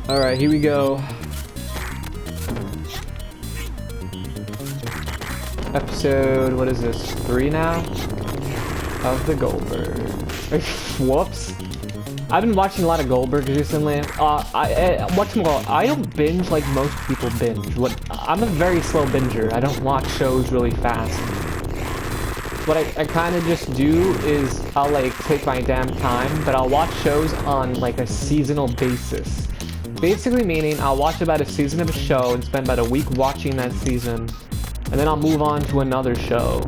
Alright, here we go. Episode, what is this, 3 now? Of the Goldberg. Whoops. I've been watching a lot of Goldberg recently. I don't binge like most people binge. I'm a very slow binger. I don't watch shows really fast. What I kind of just do is I'll like take my damn time, but I'll watch shows on like a seasonal basis. Basically meaning I'll watch about a season of a show and spend about a week watching that season, and then I'll move on to another show,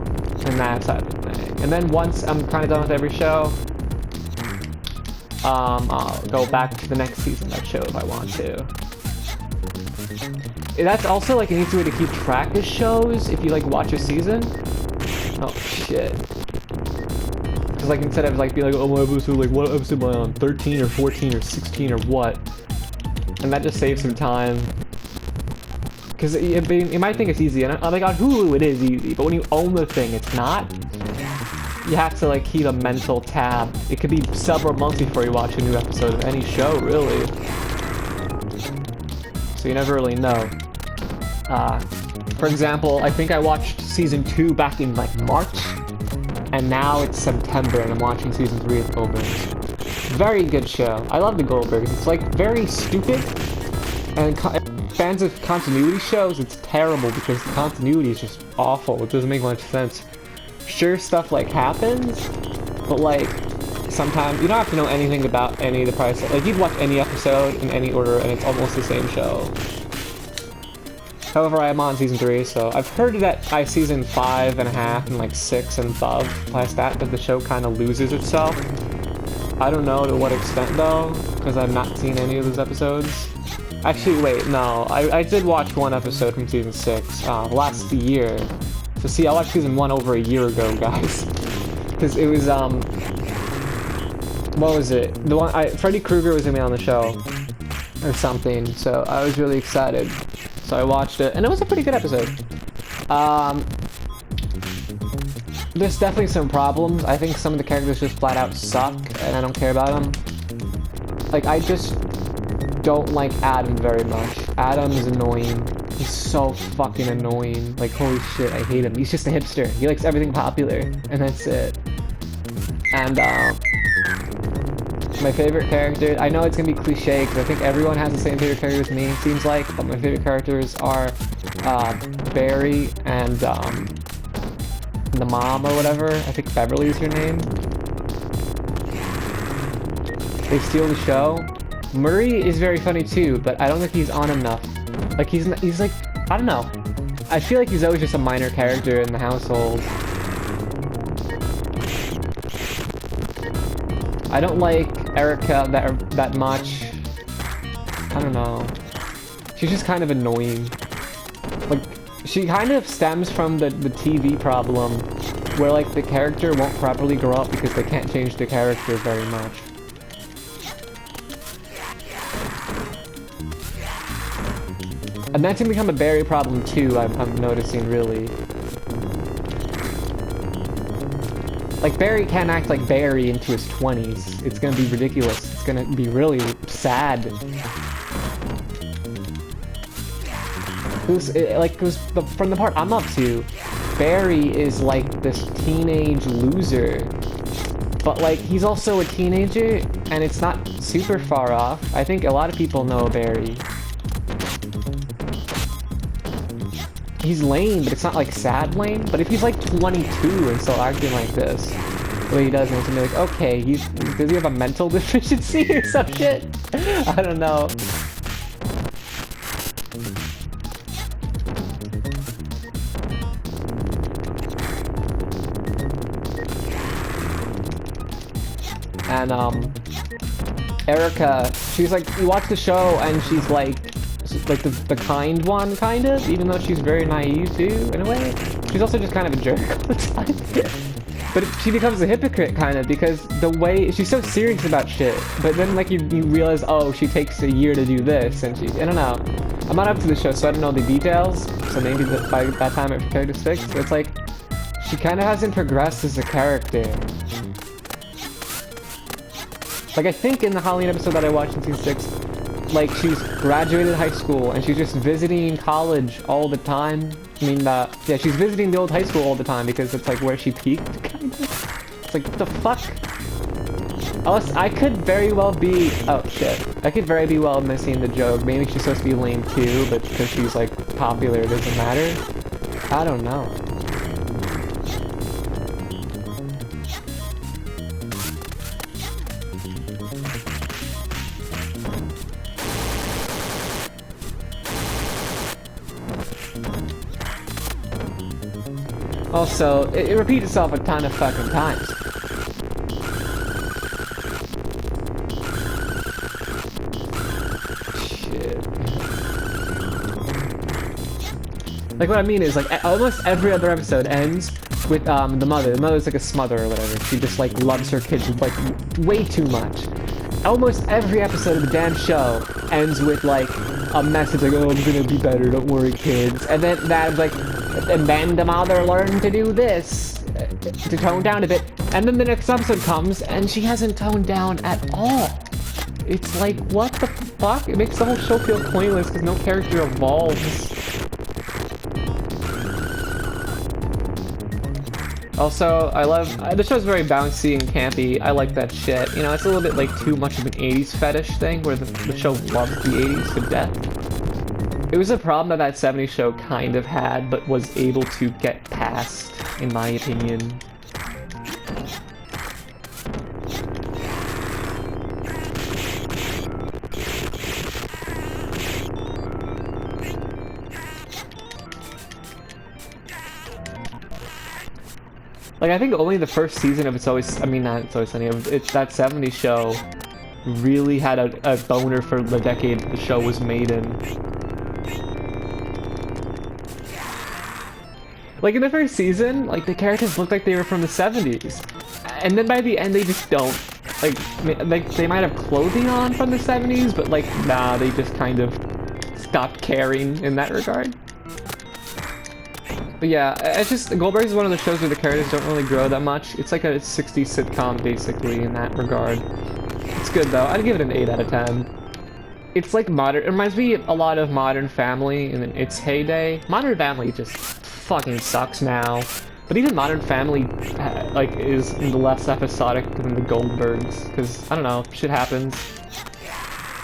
and that type of thing. And then once I'm kind of done with every show, I'll go back to the next season of that show if I want to. That's also like an easy way to keep track of shows if you like watch a season. Oh shit. Because like instead of like be like, oh my episode, like what episode am I on? 13 or 14 or 16 or what? And that just saves some time. Because you might think it's easy, and like on Hulu it is easy, but when you own the thing, it's not. You have to like keep a mental tab. It could be several months before you watch a new episode of any show, really. So you never really know. For example, I think I watched season 2 back in like March, and now it's September, and I'm watching season 3 of Goldbergs. Very good show. I love the Goldbergs. It's like very stupid, and fans of continuity shows, it's terrible because the continuity is just awful. It doesn't make much sense. Sure, stuff like happens, but like sometimes you don't have to know anything about any of the parts. Like you'd watch any episode in any order, and it's almost the same show. However, I am on season 3, so I've heard that by season 5.5 and like 6 and above, past that the show kind of loses itself. I don't know to what extent though, because I've not seen any of those episodes. Actually, wait, no, I did watch one episode from season 6 last year. So see, I watched season 1 over a year ago, guys. Because it was, what was it? The one, Freddy Krueger was gonna be on the show, or something, so I was really excited. So I watched it, and it was a pretty good episode. There's definitely some problems. I think some of the characters just flat out suck, and I don't care about them. Like, I just don't like Adam very much. Adam is annoying. He's so fucking annoying. Like, holy shit, I hate him. He's just a hipster. He likes everything popular, and that's it. And, my favorite character, I know it's gonna be cliche, because I think everyone has the same favorite character as me, it seems like, but my favorite characters are, Barry and, the mom or whatever. I think Beverly is her name. They steal the show. Murray is very funny too, but I don't think he's on enough. Like, he's like, I don't know. I feel like he's always just a minor character in the household. I don't like Erica that much. I don't know. She's just kind of annoying. Like, she kind of stems from the TV problem, where like the character won't properly grow up because they can't change the character very much. And that's gonna become a Barry problem too, I'm noticing, really. Like, Barry can't act like Barry into his 20s. It's gonna be ridiculous. It's gonna be really sad. From the part I'm up to, Barry is like this teenage loser. But like, he's also a teenager, and it's not super far off. I think a lot of people know Barry. He's lame, but it's not like sad lame. But if he's like 22 and still acting like this, the way he does, it's gonna be like, okay, does he have a mental deficiency or some shit? I don't know. And Erica, she's like, you watch the show and she's like the kind one, kind of, even though she's very naive too, in a way. She's also just kind of a jerk all the time. But she becomes a hypocrite, kind of, because the way she's so serious about shit, but then like you realize, oh, she takes a year to do this, and I don't know. I'm not up to the show, so I don't know the details, so maybe by that time her character's fixed, but it's like, she kind of hasn't progressed as a character. Like, I think in the Halloween episode that I watched in season 6, like she's graduated high school and she's just visiting college all the time. I mean, yeah, she's visiting the old high school all the time because it's like where she peaked, kind of. It's like, what the fuck? Unless I could very well be, oh shit, I could very well missing the joke. Maybe she's supposed to be lame too, but because she's like popular, it doesn't matter. I don't know. Also, it repeats itself a ton of fucking times. Shit. Like, what I mean is, like, almost every other episode ends with, the mother. The mother's like a smother or whatever. She just, like, loves her kids, like, way too much. Almost every episode of the damn show ends with, like, a message like, oh, I'm gonna be better, don't worry, kids. And then that's like, and then the mother learned to do this, to tone down a bit. And then the next episode comes, and she hasn't toned down at all. It's like, what the fuck? It makes the whole show feel pointless because no character evolves. Also, I love, the show's very bouncy and campy. I like that shit. You know, it's a little bit like too much of an 80s fetish thing where the show loves the 80s to death. It was a problem that that 70s show kind of had, but was able to get past, in my opinion. Like, I think only the first season of It's Always, I mean, not It's Always Sunny, it's that 70s show really had a boner for the decade the show was made in. Like, in the first season, like, the characters looked like they were from the 70s. And then by the end, they just don't. Like, they might have clothing on from the 70s, but, like, nah, they just kind of stopped caring in that regard. But yeah, it's just, Goldberg is one of the shows where the characters don't really grow that much. It's like a 60s sitcom, basically, in that regard. It's good, though. I'd give it an 8 out of 10. It's like modern, it reminds me a lot of Modern Family in its heyday. Modern Family just fucking sucks now. But even Modern Family, like, is less episodic than the Goldbergs. Because, I don't know, shit happens.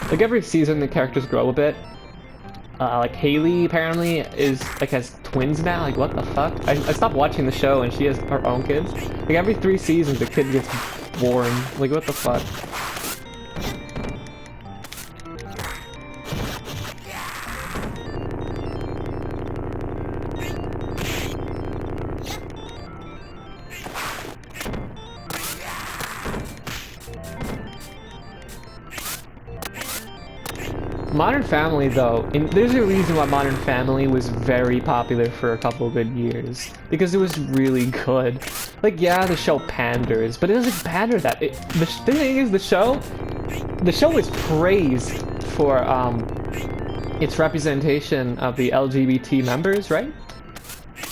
Like, every season the characters grow a bit. Like, Haley apparently is, like, has twins now. Like, what the fuck? I stopped watching the show and she has her own kids. Like, every 3 seasons the kid gets born. Like, what the fuck? Modern Family, though, and there's a reason why Modern Family was very popular for a couple of good years. Because it was really good. Like, yeah, the show panders, but it doesn't pander that. The thing is, the show is praised for, its representation of the LGBT members, right?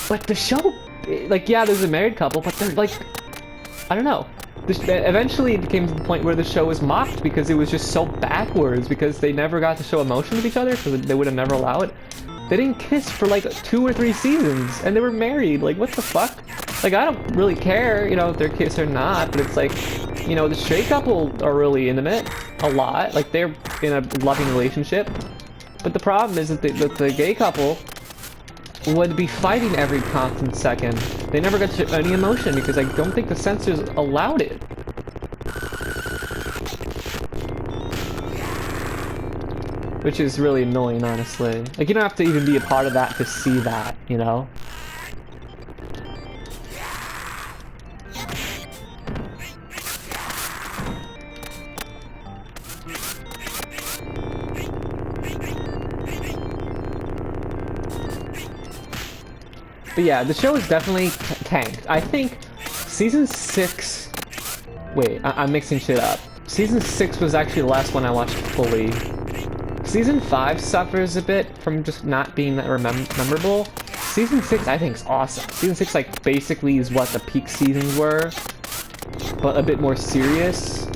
But the show, like, yeah, there's a married couple, but they're, like, I don't know. Eventually it became to the point where the show was mocked because it was just so backwards, because they never got to show emotion with each other because they would have never allowed it. They didn't kiss for like 2 or 3 seasons and they were married. Like, what the fuck? Like, I don't really care, you know, if they're kiss or not, but it's like, you know, the straight couple are really intimate a lot. Like, they're in a loving relationship. But the problem is that the gay couple would be fighting every constant second. They never got to any emotion because I don't think the censors allowed it. Which is really annoying, honestly. Like, you don't have to even be a part of that to see that, you know? But yeah, the show is definitely tanked. I think season 6... Wait, I'm mixing shit up. Season 6 was actually the last one I watched fully. Season 5 suffers a bit from just not being that memorable. Season 6 I think is awesome. Season 6 like basically is what the peak seasons were, but a bit more serious.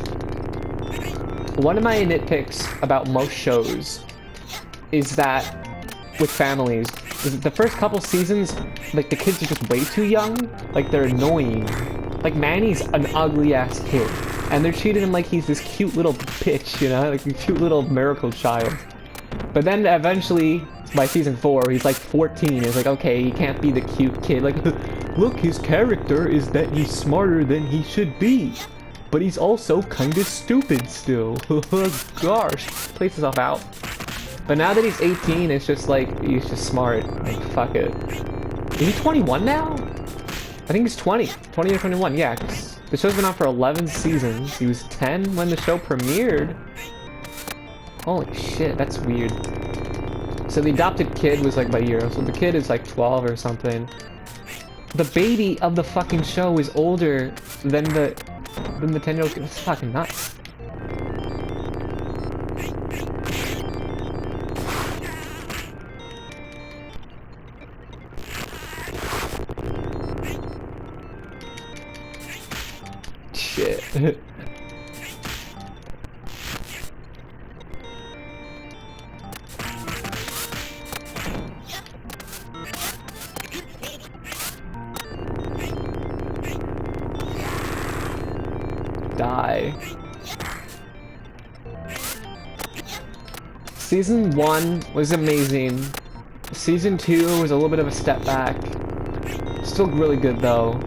one of my nitpicks about most shows is that with families, is that the first couple seasons, like the kids are just way too young. Like they're annoying. Like Manny's an ugly ass kid, and they're treating him like he's this cute little bitch, you know, like a cute little miracle child. But then eventually, by season 4, he's like 14. It's like, okay, he can't be the cute kid. Like, look, his character is that he's smarter than he should be, but he's also kind of stupid still. Gosh, plays himself out. But now that he's 18, it's just like, he's just smart. Like, fuck it. Is he 21 now? I think he's 20 or 21, yeah. 'Cause the show's been on for 11 seasons. He was 10 when the show premiered. Holy shit, that's weird. So the adopted kid was like about a year, so the kid is like 12 or something. The baby of the fucking show is older than the 10-year-old kid. It's fucking nuts. Shit. Die. Season 1 was amazing. Season 2 was a little bit of a step back. Still really good though.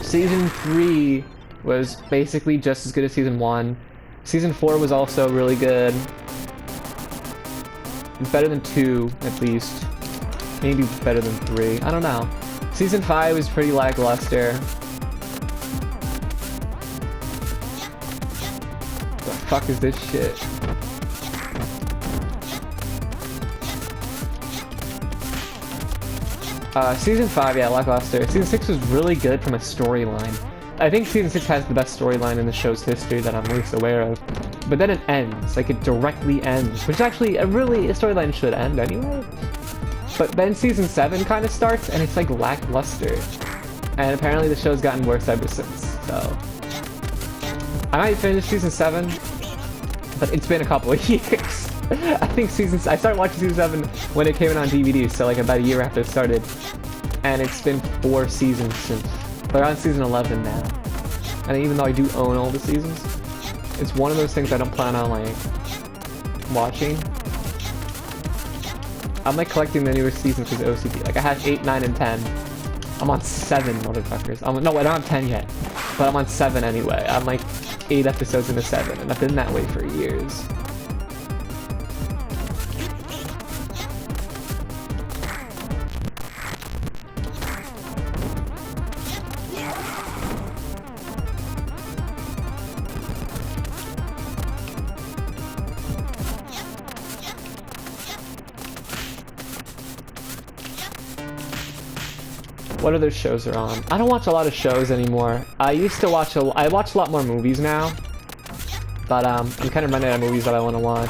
Season 3 was basically just as good as Season 1. Season 4 was also really good. Better than 2, at least. Maybe better than 3. I don't know. Season 5 was pretty lackluster. The fuck is this shit? Season 5, yeah, lackluster. Season 6 was really good from a storyline. I think Season 6 has the best storyline in the show's history that I'm least aware of. But then it ends, like it directly ends, which actually, a storyline should end anyway. But then Season 7 kind of starts, and it's like lackluster. And apparently the show's gotten worse ever since, so... I might finish Season 7, but it's been a couple of years. I started watching Season 7 when it came in on DVD, so like about a year after it started. And it's been 4 seasons since. We're on Season 11 now. And even though I do own all the seasons, it's one of those things I don't plan on like watching. I'm like collecting the newer seasons because OCD. Like I have 8, 9, and 10. I'm on 7, motherfuckers. No, I don't have 10 yet. But I'm on 7 anyway. I'm like 8 episodes into 7, and I've been that way for years. What other shows are on? I don't watch a lot of shows anymore. I used to watch I watch a lot more movies now. But I'm kind of running out of movies that I want to watch.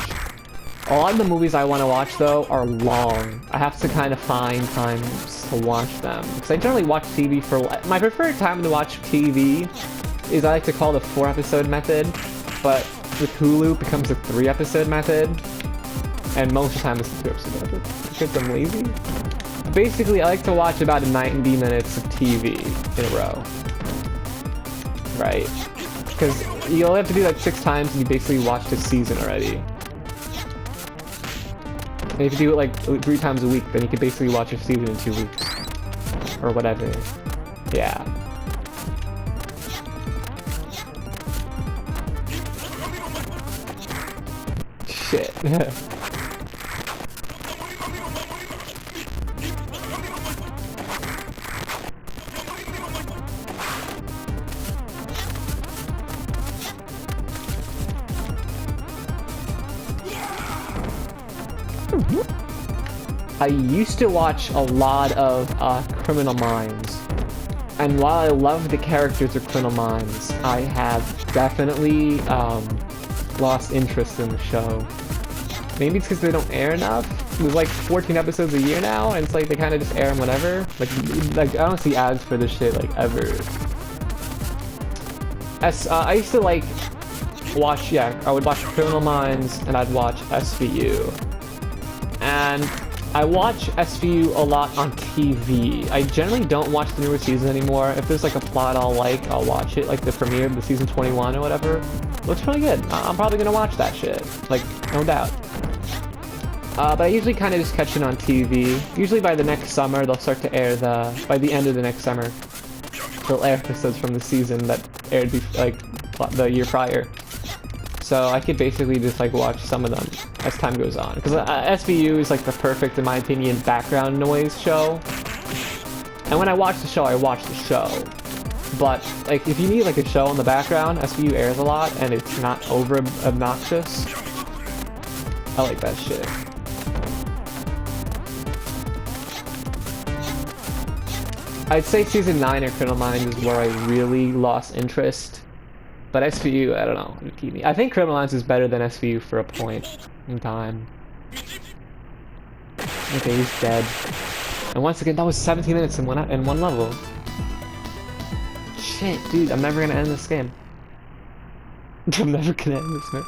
A lot of the movies I want to watch though are long. I have to kind of find times to watch them. Because I generally watch TV for... My preferred time to watch TV is I like to call the 4-episode method. But with Hulu it becomes a 3-episode method. And most of the time it's a 2-episode method. Because I'm lazy. Basically, I like to watch about 90 minutes of TV in a row. Right? Because you only have to do that 6 times and you basically watched a season already. And if you do it like 3 times a week, then you can basically watch a season in 2 weeks. Or whatever. Yeah. Shit. I used to watch a lot of Criminal Minds, and while I love the characters of Criminal Minds, I have definitely lost interest in the show. Maybe it's because they don't air enough. There's like 14 episodes a year now, and it's like they kind of just air them whenever. Like I don't see ads for this shit like ever. I used to like I would watch Criminal Minds and I'd watch SVU. And I watch SVU a lot on TV. I generally don't watch the newer season anymore. If there's like a plot I'll watch it, like the premiere of the season 21 or whatever. Looks really good. I'm probably gonna watch that shit. Like, no doubt. But I usually kind of just catch it on TV. Usually by the next summer, they'll start to air by the end of the next summer, they'll air episodes from the season that aired the year prior. So I could basically just like watch some of them as time goes on. Because SVU is like the perfect, in my opinion, background noise show. And when I watch the show, I watch the show. But like if you need like a show in the background, SVU airs a lot and it's not over obnoxious. I like that shit. I'd say season 9 or Criminal Minds is where I really lost interest. But SVU, I don't know. Keep me. I think Criminal Minds is better than SVU for a point in time. Okay, he's dead. And once again, that was 17 minutes in one level. Shit, dude, I'm never gonna end this game. I'm never gonna end this, man.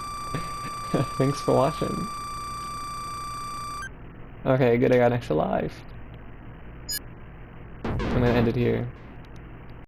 Thanks for watching. Okay, good, I got an extra life. I'm gonna end it here.